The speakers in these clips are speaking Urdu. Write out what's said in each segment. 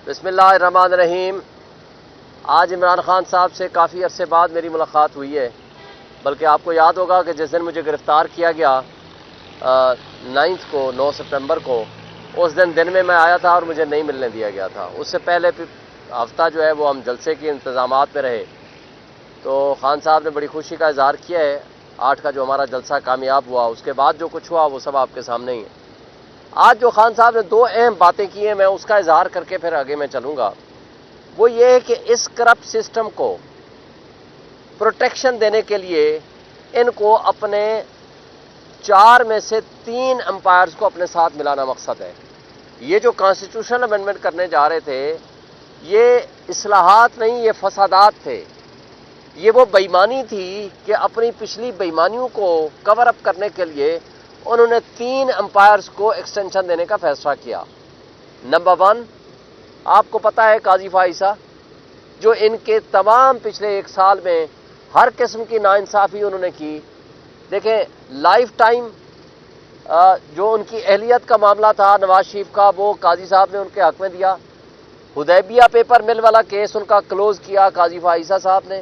بسم اللہ الرحمن الرحیم۔ آج عمران خان صاحب سے کافی عرصے بعد میری ملاقات ہوئی ہے، بلکہ آپ کو یاد ہوگا کہ جس دن مجھے گرفتار کیا گیا 9 سپٹمبر کو، اس دن میں آیا تھا اور مجھے نہیں ملنے دیا گیا تھا۔ اس سے پہلے ہفتہ جو ہے وہ ہم جلسے کے انتظامات میں رہے، تو خان صاحب نے بڑی خوشی کا اظہار کیا ہے 8 کا جو ہمارا جلسہ کامیاب ہوا۔ اس کے بعد جو کچھ ہوا وہ سب آپ کے سامنے ہی ہے۔ آج جو خان صاحب نے 2 اہم باتیں کی ہیں، میں اس کا اظہار کر کے پھر آگے میں چلوں گا۔ وہ یہ ہے کہ اس کرپٹ سسٹم کو پروٹیکشن دینے کے لیے ان کو اپنے 4 میں سے 3 امپائرز کو اپنے ساتھ ملانا مقصد ہے۔ یہ جو کانسٹیٹیوشنل امینڈمنٹ کرنے جا رہے تھے، یہ اصلاحات نہیں، یہ فسادات تھے۔ یہ وہ بے ایمانی تھی کہ اپنی پچھلی بے ایمانیوں کو کور اپ کرنے کے لیے انہوں نے 3 امپائرز کو ایکسٹینشن دینے کا فیصلہ کیا۔ نمبر 1، آپ کو پتہ ہے قاضی فائزہ، جو ان کے تمام پچھلے 1 سال میں ہر قسم کی ناانصافی انہوں نے کی۔ دیکھیں، لائف ٹائم جو ان کی اہلیت کا معاملہ تھا نواز شریف کا، وہ قاضی صاحب نے ان کے حق میں دیا۔ حدیبیہ پیپر مل والا کیس ان کا کلوز کیا قاضی فائزہ صاحب نے۔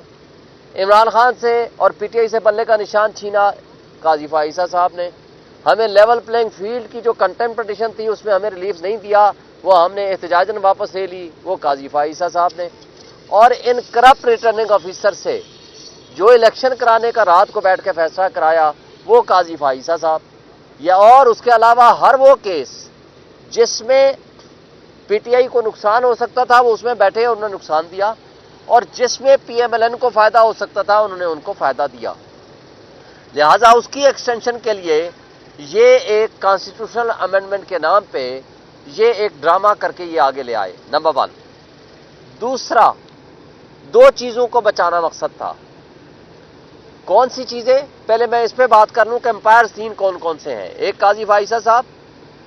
عمران خان سے اور پی ٹی آئی سے بلے کا نشان چھینا قاضی فائزہ صاحب نے۔ ہمیں لیول پلینگ فیلڈ کی جو کنٹمپٹ پٹیشن تھی اس میں ہمیں ریلیف نہیں دیا، وہ ہم نے احتجاجاً واپس لے لی، وہ قاضی فائزہ صاحب نے۔ اور ان کرپٹ ریٹرننگ آفیسر سے جو الیکشن کرانے کا رات کو بیٹھ کے فیصلہ کرایا، وہ قاضی فائزہ صاحب۔ یا اور اس کے علاوہ ہر وہ کیس جس میں پی ٹی آئی کو نقصان ہو سکتا تھا، وہ اس میں بیٹھے اور انہوں نے نقصان دیا، اور جس میں پی ایم ایل این کو فائدہ ہو سکتا تھا انہوں نے ان کو فائدہ دیا۔ لہٰذا اس کی ایکسٹینشن کے لیے یہ ایک کانسٹیٹیوشنل امینڈمنٹ کے نام پہ یہ ایک ڈرامہ کر کے یہ آگے لے آئے۔ نمبر 1۔ دوسرا، 2 چیزوں کو بچانا مقصد تھا۔ کون سی چیزیں؟ پہلے میں اس پہ بات کر لوں کہ امپائرز 3 کون کون سے ہیں۔ ایک قاضی فائزہ صاحب،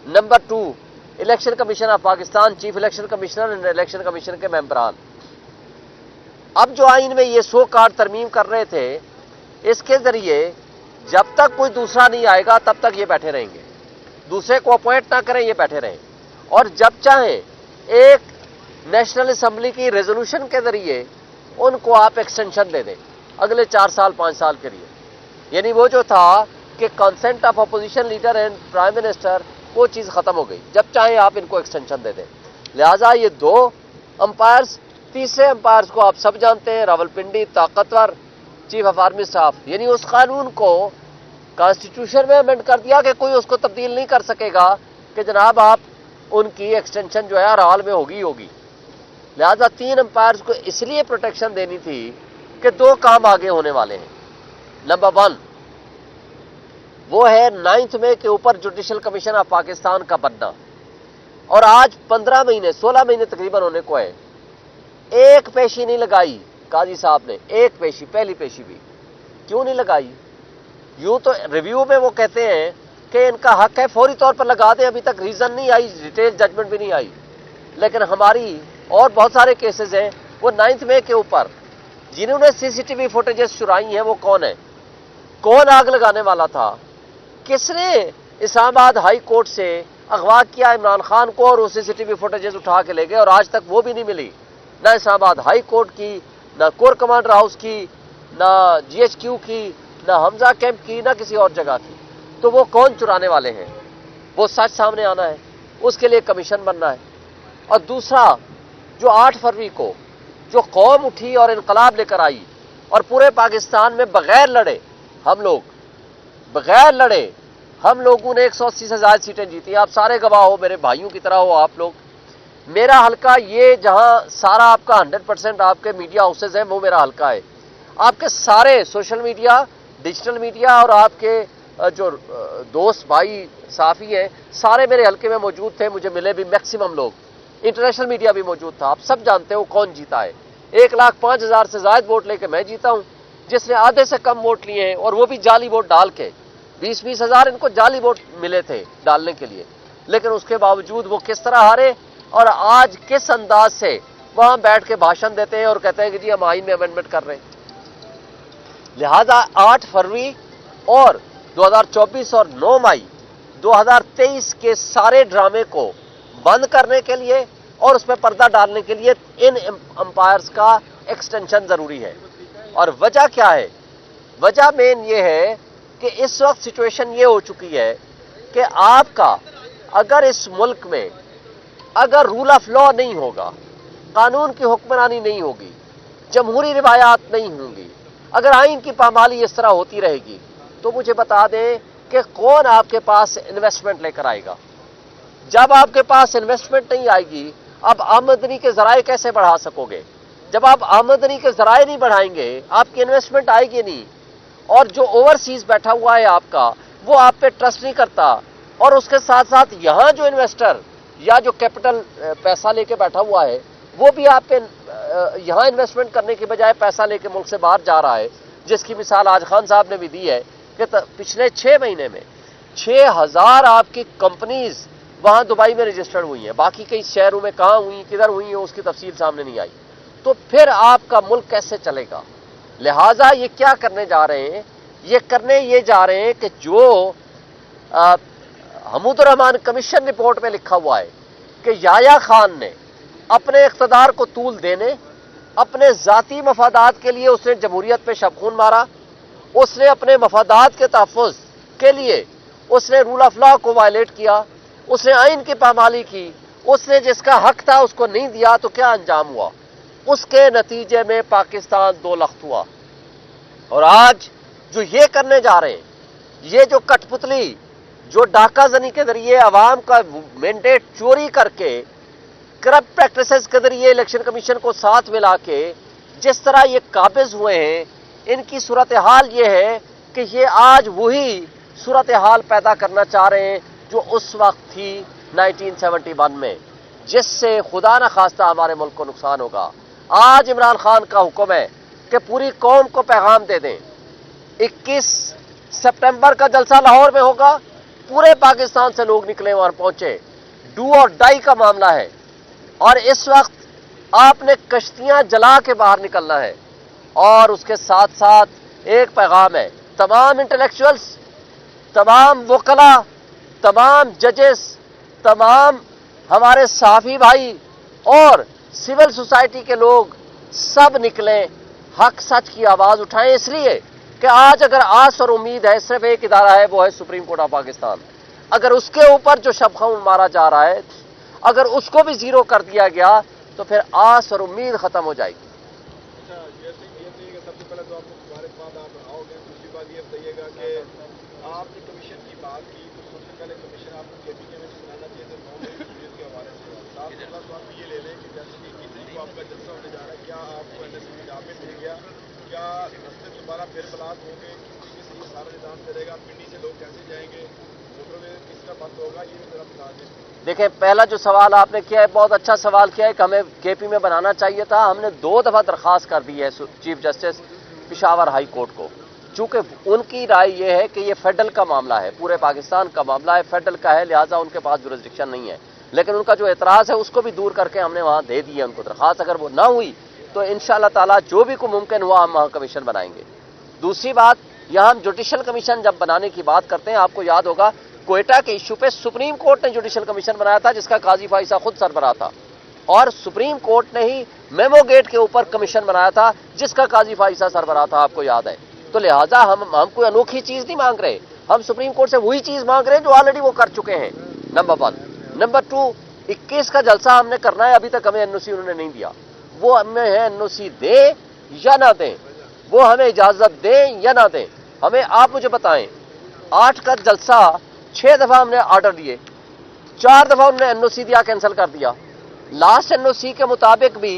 number 2 election commission of Pakistan, chief election commissioner and election commission کے ممبران۔ اب جو آئین میں یہ 100 کارڈ ترمیم کر رہے تھے، اس کے ذریعے جب تک کوئی دوسرا نہیں آئے گا تب تک یہ بیٹھے رہیں گے، دوسرے کو اپوائنٹ نہ کریں، یہ بیٹھے رہیں، اور جب چاہیں ایک نیشنل اسمبلی کی ریزولوشن کے ذریعے ان کو آپ ایکسٹینشن دے دیں اگلے 4 سال 5 سال کے لیے۔ یعنی وہ جو تھا کہ consent of opposition leader and prime minister, وہ چیز ختم ہو گئی، جب چاہیں آپ ان کو ایکسٹینشن دے دیں۔ لہٰذا یہ 2 امپائرز، تیسرے امپائرز کو آپ سب جانتے ہیں، راولپنڈی طاقتور چیف آف آرمی اسٹاف۔ یعنی اس قانون کو کانسٹیٹیوشن میں امینڈ کر دیا کہ کوئی اس کو تبدیل نہیں کر سکے گا کہ جناب آپ ان کی ایکسٹینشن جو ہے ہر حال میں ہوگی۔ لہذا 3 امپائرز کو اس لیے پروٹیکشن دینی تھی کہ 2 کام آگے ہونے والے ہیں۔ نمبر 1 وہ ہے 9 مئی کے اوپر جوڈیشل کمیشن آف پاکستان کا بننا، اور آج 15 مہینے 16 مہینے تقریباً ہونے کو ہے، ایک پیشی نہیں لگائی قاضی صاحب نے، ایک پیشی، پہلی پیشی بھی کیوں نہیں لگائی؟ یوں تو ریویو میں وہ کہتے ہیں کہ ان کا حق ہے فوری طور پر لگا دیں، ابھی تک ریزن نہیں آئی، ڈیٹیل ججمنٹ بھی نہیں آئی۔ لیکن ہماری اور بہت سارے کیسز ہیں، وہ 9 مئی کے اوپر جنہوں نے سی سی ٹی وی فوٹیجز چرائی ہیں وہ کون ہے؟ کون آگ لگانے والا تھا؟ کس نے اسلام آباد ہائی کورٹ سے اغوا کیا عمران خان کو اور وہ سی سی ٹی وی فوٹیجز اٹھا کے لے گئے، اور آج تک وہ بھی نہیں ملی، نہ اسلام آباد ہائی کورٹ کی، نہ کور کمانڈر ہاؤس کی، نہ جی ایچ کیو کی، نہ حمزہ کیمپ کی، نہ کسی اور جگہ کی۔ تو وہ کون چرانے والے ہیں؟ وہ سچ سامنے آنا ہے، اس کے لیے کمیشن بننا ہے۔ اور دوسرا، جو 8 فروری کو جو قوم اٹھی اور انقلاب لے کر آئی اور پورے پاکستان میں بغیر لڑے ہم لوگوں نے 180 سے زائد سیٹیں جیتی۔ آپ سارے گواہ ہو، میرے بھائیوں کی طرح ہو آپ لوگ۔ میرا حلقہ یہ جہاں سارا آپ کا 100% آپ کے میڈیا ہاؤسز ہیں، وہ میرا حلقہ ہے۔ آپ کے سارے سوشل میڈیا، ڈیجیٹل میڈیا اور آپ کے جو دوست بھائی صحافی ہیں، سارے میرے حلقے میں موجود تھے، مجھے ملے بھی میکسیمم لوگ، انٹرنیشنل میڈیا بھی موجود تھا۔ آپ سب جانتے ہو کون جیتا ہے۔ 1,05,000 سے زائد ووٹ لے کے میں جیتا ہوں، جس نے آدھے سے کم ووٹ لیے ہیں، اور وہ بھی جعلی ووٹ ڈال کے 20-20 ہزار ان کو جعلی ووٹ ملے تھے ڈالنے کے لیے۔ لیکن اس کے باوجود وہ کس طرح ہارے، اور آج کس انداز سے وہاں بیٹھ کے بھاشن دیتے ہیں اور کہتے ہیں کہ جی ہم آئین میں امینڈمنٹ کر رہے ہیں۔ لہذا 8 فروری اور 2024 اور 9 مئی 2023 کے سارے ڈرامے کو بند کرنے کے لیے اور اس پہ پردہ ڈالنے کے لیے ان امپائرز کا ایکسٹینشن ضروری ہے۔ اور وجہ کیا ہے؟ وجہ مین یہ ہے کہ اس وقت سچویشن یہ ہو چکی ہے کہ آپ کا اگر اس ملک میں اگر رول آف لا نہیں ہوگا، قانون کی حکمرانی نہیں ہوگی، جمہوری روایات نہیں ہوں گی، اگر آئین کی پامالی اس طرح ہوتی رہے گی، تو مجھے بتا دیں کہ کون آپ کے پاس انویسٹمنٹ لے کر آئے گا؟ جب آپ کے پاس انویسٹمنٹ نہیں آئے گی، اب آمدنی کے ذرائع کیسے بڑھا سکو گے؟ جب آپ آمدنی کے ذرائع نہیں بڑھائیں گے، آپ کی انویسٹمنٹ آئے گی نہیں، اور جو اوورسیز بیٹھا ہوا ہے آپ کا، وہ آپ پہ ٹرسٹ نہیں کرتا، اور اس کے ساتھ ساتھ یہاں جو انویسٹر یا جو کیپٹل پیسہ لے کے بیٹھا ہوا ہے، وہ بھی آپ پہ یہاں انویسٹمنٹ کرنے کے بجائے پیسہ لے کے ملک سے باہر جا رہا ہے، جس کی مثال آج خان صاحب نے بھی دی ہے کہ پچھلے 6 مہینے میں 6000 آپ کی کمپنیز وہاں دبئی میں رجسٹرڈ ہوئی ہیں، باقی کئی شہروں میں کہاں ہوئی، کدھر ہوئی ہیں، اس کی تفصیل سامنے نہیں آئی۔ تو پھر آپ کا ملک کیسے چلے گا؟ لہٰذا یہ کیا کرنے جا رہے ہیں؟ یہ جا رہے ہیں کہ جو حمود الرحمان کمیشن رپورٹ میں لکھا ہوا ہے کہ یحییٰ خان نے اپنے اقتدار کو طول دینے، اپنے ذاتی مفادات کے لیے اس نے جمہوریت پہ شب خون مارا، اس نے اپنے مفادات کے تحفظ کے لیے اس نے رول آف لا کو وائلیٹ کیا، اس نے آئین کی پامالی کی، اس نے جس کا حق تھا اس کو نہیں دیا، تو کیا انجام ہوا؟ اس کے نتیجے میں پاکستان 2 لخت ہوا۔ اور آج جو یہ کرنے جا رہے ہیں، یہ جو کٹ پتلی، جو ڈاکہ زنی کے ذریعے عوام کا مینڈیٹ چوری کر کے، کرپٹ پریکٹسز کے ذریعے الیکشن کمیشن کو ساتھ ملا کے جس طرح یہ قابض ہوئے ہیں، ان کی صورتحال یہ ہے کہ یہ آج وہی صورتحال پیدا کرنا چاہ رہے ہیں جو اس وقت تھی 1971 میں، جس سے خدا نہ خواستہ ہمارے ملک کو نقصان ہوگا۔ آج عمران خان کا حکم ہے کہ پوری قوم کو پیغام دے دیں، 21 سپٹمبر کا جلسہ لاہور میں ہوگا، پورے پاکستان سے لوگ نکلے وہاں پہنچے، ڈو اور ڈائی کا معاملہ ہے، اور اس وقت آپ نے کشتیاں جلا کے باہر نکلنا ہے۔ اور اس کے ساتھ ساتھ ایک پیغام ہے، تمام انٹلیکچوئلز، تمام وکلاء، تمام ججز، تمام ہمارے صحافی بھائی اور سول سوسائٹی کے لوگ سب نکلیں، حق سچ کی آواز اٹھائیں، اس لیے کہ آج اگر آس اور امید ہے صرف ایک ادارہ ہے، وہ ہے سپریم کورٹ آف پاکستان۔ اگر اس کے اوپر جو شب خون مارا جا رہا ہے، اگر اس کو بھی زیرو کر دیا گیا تو پھر آس اور امید ختم ہو جائے گی۔ سب سے پہلے تو آپ کو مبارکباد آپ بڑھاؤ گے، دوسری بات یہ بتائیے گا کہ آپ نے کمیشن کی بات کی تو سب سے پہلے کمیشن آپ کو کے پی کے میں سنانا چاہیے تو 9 مئی شریعت کے حوالے سے صاف ستھرا سوال یہ لے لیں کہ جیسے کہ 21 کو آپ کا جلسہ ہونے جا رہا ہے، کیا آپ کو NSC میں جامع مل گیا؟ کیا رستے دوبارہ پھر بلاک ہوں گے؟ کس سے یہ سارا نظام چلے گا؟ پنڈی سے لوگ کیسے جائیں گے؟ موٹر وے کس کا بند ہوگا؟ یہ بھی ذرا بتا دیں۔ دیکھیں، پہلا جو سوال آپ نے کیا ہے بہت اچھا سوال کیا ہے کہ ہمیں کے پی میں بنانا چاہیے تھا۔ ہم نے 2 دفعہ درخواست کر دی ہے chief justice Peshawar high court کو، چونکہ ان کی رائے یہ ہے کہ یہ فیڈرل کا معاملہ ہے، پورے پاکستان کا معاملہ ہے، فیڈرل کا ہے، لہٰذا ان کے پاس جورسڈکشن نہیں ہے۔ لیکن ان کا جو اعتراض ہے اس کو بھی دور کر کے ہم نے وہاں دے دی ہے ان کو درخواست۔ اگر وہ نہ ہوئی تو انشاءاللہ تعالیٰ جو بھی کو ممکن ہوا ہم وہاں کمیشن بنائیں گے۔ دوسری بات، یہاں ہم جوڈیشل کمیشن جب بنانے کی بات کرتے ہیں، آپ کو یاد ہوگا کوئٹہ کے ایشو پہ سپریم کورٹ نے جوڈیشل کمیشن بنایا تھا، جس کا قاضی فائزہ خود سربراہ تھا، اور سپریم کورٹ نے ہی میمو گیٹ کے اوپر کمیشن بنایا تھا، جس کا قاضی فائزہ سربراہ تھا، آپ کو یاد ہے۔ تو لہٰذا ہم کوئی انوکھی چیز نہیں مانگ رہے، ہم سپریم کورٹ سے وہی چیز مانگ رہے ہیں جو آلریڈی وہ کر چکے ہیں، نمبر 1۔ نمبر 2، 21 کا جلسہ ہم نے کرنا ہے، ابھی تک ہمیں NOC انہوں نے نہیں دیا۔ وہ ہمیں ہے NOC دیں یا نہ دیں، وہ ہمیں اجازت دیں یا نہ دیں، ہمیں آپ مجھے بتائیں۔ 8 کا جلسہ 6 دفعہ ہم نے آرڈر دیے، 4 دفعہ انہوں نے NOC دیا، کینسل کر دیا۔ لاسٹ NOC کے مطابق بھی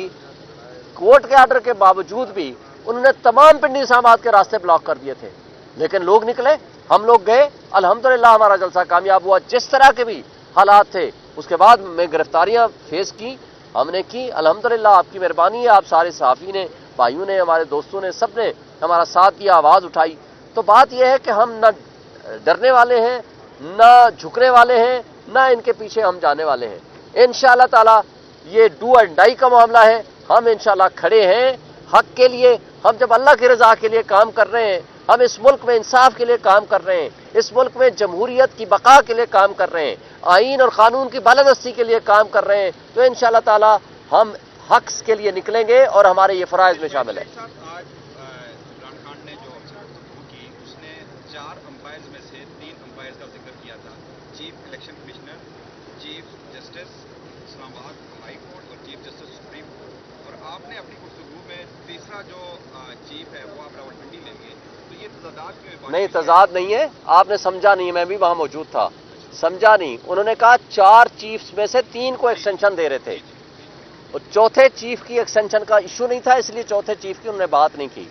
کورٹ کے آرڈر کے باوجود بھی انہوں نے تمام پنڈی اسلام-آباد کے راستے بلاک کر دیے تھے، لیکن لوگ نکلے، ہم لوگ گئے، الحمدللہ ہمارا جلسہ کامیاب ہوا۔ جس طرح کے بھی حالات تھے، اس کے بعد میں گرفتاریاں فیس کی، ہم نے کی، الحمدللہ آپ کی مہربانی ہے، آپ سارے صحافی نے، بھائیوں نے، ہمارے دوستوں نے، سب نے ہمارا ساتھ دیا، آواز اٹھائی۔ تو بات یہ ہے کہ ہم نہ ڈرنے والے ہیں، نہ جھکنے والے ہیں، نہ ان کے پیچھے ہم جانے والے ہیں۔ انشاءاللہ تعالی یہ ڈو اینڈ ڈائی کا معاملہ ہے، ہم انشاءاللہ کھڑے ہیں حق کے لیے۔ ہم جب اللہ کی رضا کے لیے کام کر رہے ہیں، ہم اس ملک میں انصاف کے لیے کام کر رہے ہیں، اس ملک میں جمہوریت کی بقا کے لیے کام کر رہے ہیں، آئین اور قانون کی بالادستی کے لیے کام کر رہے ہیں تو انشاءاللہ تعالی ہم حق کے لیے نکلیں گے اور ہمارے یہ فرائض میں شامل ہے. آج عمران خان نے جو گفتگو کی اس نے 4 امپائرز میں سے 3 امپائرز کا ذکر کیا تھا، chief election commissioner, chief justice Islamabad high court اور چیف جسٹس سپریم کورٹ، اور آپ نے اپنی گفتگو میں تیسرا جو چیف ہے وہ آپ راولپنڈی لیں گے، تو یہ تضادات کیوں؟ نہیں، تضاد نہیں ہے، آپ نے سمجھا نہیں، میں بھی وہاں موجود تھا، سمجھا نہیں. انہوں نے کہا 4 چیفز میں سے 3 کو ایکسٹینشن دے رہے تھے اور چوتھے چیف کی ایکسٹینشن کا ایشو نہیں تھا، اس لیے چوتھے چیف کی انہوں نے بات نہیں کی.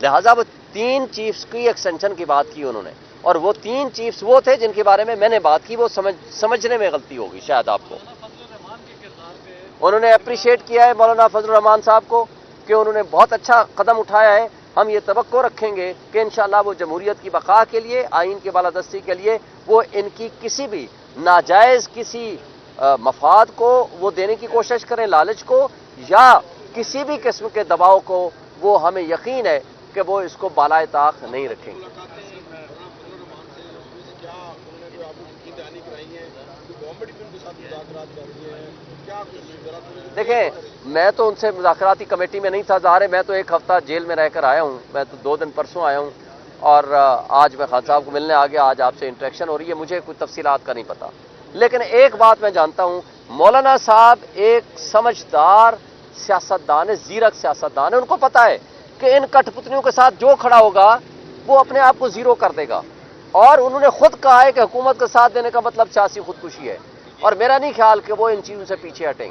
لہٰذا وہ 3 چیفز کی ایکسٹینشن کی بات کی انہوں نے، اور وہ 3 چیفز وہ تھے جن کے بارے میں نے بات کی. وہ سمجھنے میں غلطی ہوگی شاید آپ کو. انہوں نے اپریشیٹ کیا ہے مولانا فضل الرحمان صاحب کو کہ انہوں نے بہت اچھا قدم اٹھایا ہے. ہم یہ توقع رکھیں گے کہ انشاءاللہ وہ جمہوریت کی بقا کے لیے، آئین کی بالادستی کے لیے، وہ ان کی کسی بھی ناجائز کسی مفاد کو وہ دینے کی کوشش کریں، لالچ کو یا کسی بھی قسم کے دباؤ کو، وہ ہمیں یقین ہے کہ وہ اس کو بالائے طاق نہیں رکھیں گے. دیکھیں، میں تو ان سے مذاکراتی کمیٹی میں نہیں تھا، ظاہر ہے میں تو 1 ہفتہ جیل میں رہ کر آیا ہوں، میں تو 2 دن پرسوں آیا ہوں اور آج میں خان صاحب کو ملنے آ گیا. آج آپ سے انٹریکشن ہو رہی ہے، مجھے کوئی تفصیلات کا نہیں پتا، لیکن ایک بات میں جانتا ہوں، مولانا صاحب ایک سمجھدار سیاستدان ہے، زیرک سیاستدان ہے. ان کو پتا ہے کہ ان کٹ پتلیوں کے ساتھ جو کھڑا ہوگا وہ اپنے آپ کو زیرو کر دے گا، اور انہوں نے خود کہا ہے کہ حکومت کا ساتھ دینے کا مطلب سیاسی خودکشی ہے، اور میرا نہیں خیال کہ وہ ان چیزوں سے پیچھے ہٹیں گے.